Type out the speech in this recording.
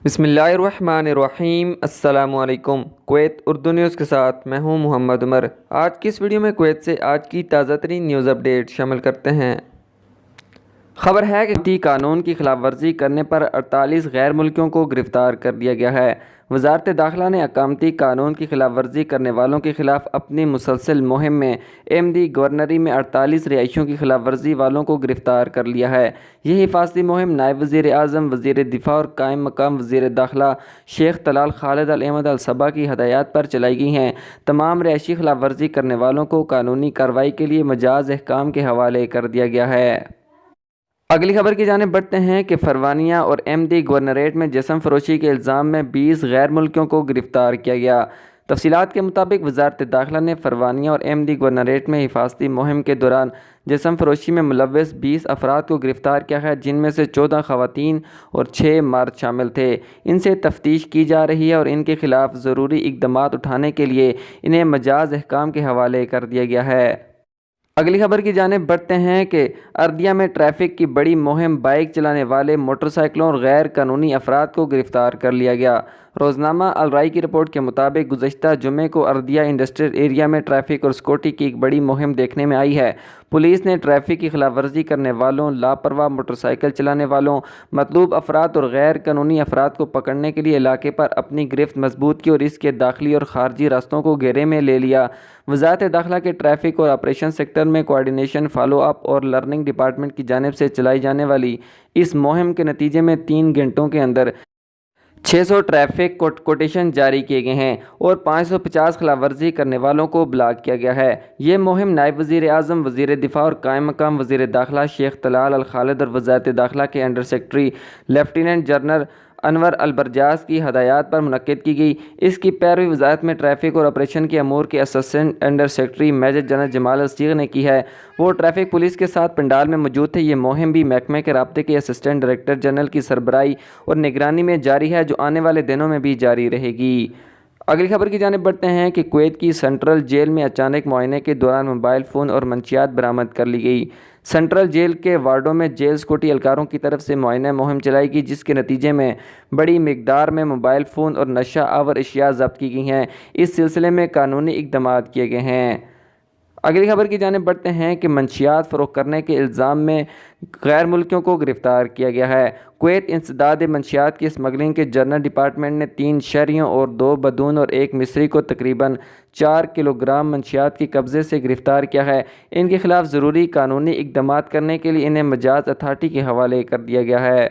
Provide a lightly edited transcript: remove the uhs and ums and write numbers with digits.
بسم اللہ الرحمن الرحیم۔ السلام علیکم۔ کویت اردو نیوز کے ساتھ میں ہوں محمد عمر۔ آج کی اس ویڈیو میں کویت سے آج کی تازہ ترین نیوز اپڈیٹ شامل کرتے ہیں۔ خبر ہے کہ قانون کی خلاف ورزی کرنے پر 48 غیر ملکیوں کو گرفتار کر لیا گیا ہے۔ وزارت داخلہ نے اقامتی قانون کی خلاف ورزی کرنے والوں کے خلاف اپنی مسلسل مہم میں احمدی گورنری میں 48 رہائشیوں کی خلاف ورزی والوں کو گرفتار کر لیا ہے۔ یہ حفاظتی مہم نائب وزیر اعظم، وزیر دفاع اور قائم مقام وزیر داخلہ شیخ طلال خالد الاحمد الصباح کی ہدایات پر چلائی گئی ہیں۔ تمام رہائشی خلاف ورزی کرنے والوں کو قانونی کارروائی کے لیے مجاز احکام کے حوالے کر دیا گیا ہے۔ اگلی خبر کی جانب بڑھتے ہیں کہ فروانیہ اور احمدی گورنریٹ میں جسم فروشی کے الزام میں 20 غیر ملکیوں کو گرفتار کیا گیا۔ تفصیلات کے مطابق وزارت داخلہ نے فروانیہ اور احمدی گورنریٹ میں حفاظتی مہم کے دوران جسم فروشی میں ملوث 20 افراد کو گرفتار کیا ہے، جن میں سے 14 خواتین اور 6 مرد شامل تھے۔ ان سے تفتیش کی جا رہی ہے اور ان کے خلاف ضروری اقدامات اٹھانے کے لیے انہیں مجاز احکام کے حوالے کر دیا گیا ہے۔ اگلی خبر کی جانب بڑھتے ہیں کہ اردیہ میں ٹریفک کی بڑی مہم، بائیک چلانے والے، موٹر سائیکلوں اور غیر قانونی افراد کو گرفتار کر لیا گیا۔ روزنامہ الرائے کی رپورٹ کے مطابق گزشتہ جمعے کو اردیہ انڈسٹریل ایریا میں ٹریفک اور سیکورٹی کی ایک بڑی مہم دیکھنے میں آئی ہے۔ پولیس نے ٹریفک کی خلاف ورزی کرنے والوں، لاپرواہ موٹر سائیکل چلانے والوں، مطلوب افراد اور غیر قانونی افراد کو پکڑنے کے لیے علاقے پر اپنی گرفت مضبوط کی اور اس کے داخلی اور خارجی راستوں کو گھیرے میں لے لیا۔ وزارت داخلہ کے ٹریفک اور آپریشن سیکٹر میں کوآرڈینیشن، فالو اپ اور لرننگ ڈپارٹمنٹ کی جانب سے چلائی جانے والی اس مہم کے نتیجے میں 3 گھنٹوں کے اندر 600 ٹریفک کوٹیشن جاری کیے گئے ہیں اور 550 خلاف ورزی کرنے والوں کو بلاک کیا گیا ہے۔ یہ مہم نائب وزیر اعظم، وزیر دفاع اور قائم مقام وزیر داخلہ شیخ طلال الخالد اور وزارت داخلہ کے انڈر سیکرٹری لیفٹیننٹ جنرل انور البرجاس کی ہدایات پر منعقد کی گئی۔ اس کی پیروی وزارت میں ٹریفک اور آپریشن کے امور کے assistant under secretary major general Jamal Alsayegh نے کی ہے۔ وہ ٹریفک پولیس کے ساتھ پنڈال میں موجود تھے۔ یہ مہم بھی محکمہ کے رابطے کے اسسٹنٹ ڈائریکٹر جنرل کی سربراہی اور نگرانی میں جاری ہے، جو آنے والے دنوں میں بھی جاری رہے گی۔ اگلی خبر کی جانب بڑھتے ہیں کہ کویت کی سینٹرل جیل میں اچانک معائنے کے دوران موبائل فون اور منشیات برآمد کر لی گئی۔ سینٹرل جیل کے وارڈوں میں جیل سیکورٹی اہلکاروں کی طرف سے معائنہ مہم چلائی گئی، جس کے نتیجے میں بڑی مقدار میں موبائل فون اور نشہ آور اشیاء ضبط کی گئی ہیں۔ اس سلسلے میں قانونی اقدامات کیے گئے ہیں۔ اگلی خبر کی جانب بڑھتے ہیں کہ منشیات فروخت کرنے کے الزام میں غیر ملکیوں کو گرفتار کیا گیا ہے۔ کویت انسداد منشیات کی اسمگلنگ کے جرنل ڈپارٹمنٹ نے 3 شہریوں اور 2 بدون اور 1 مصری کو تقریباً 4 کلو گرام منشیات کی قبضے سے گرفتار کیا ہے۔ ان کے خلاف ضروری قانونی اقدامات کرنے کے لیے انہیں مجاز اتھارٹی کے حوالے کر دیا گیا ہے۔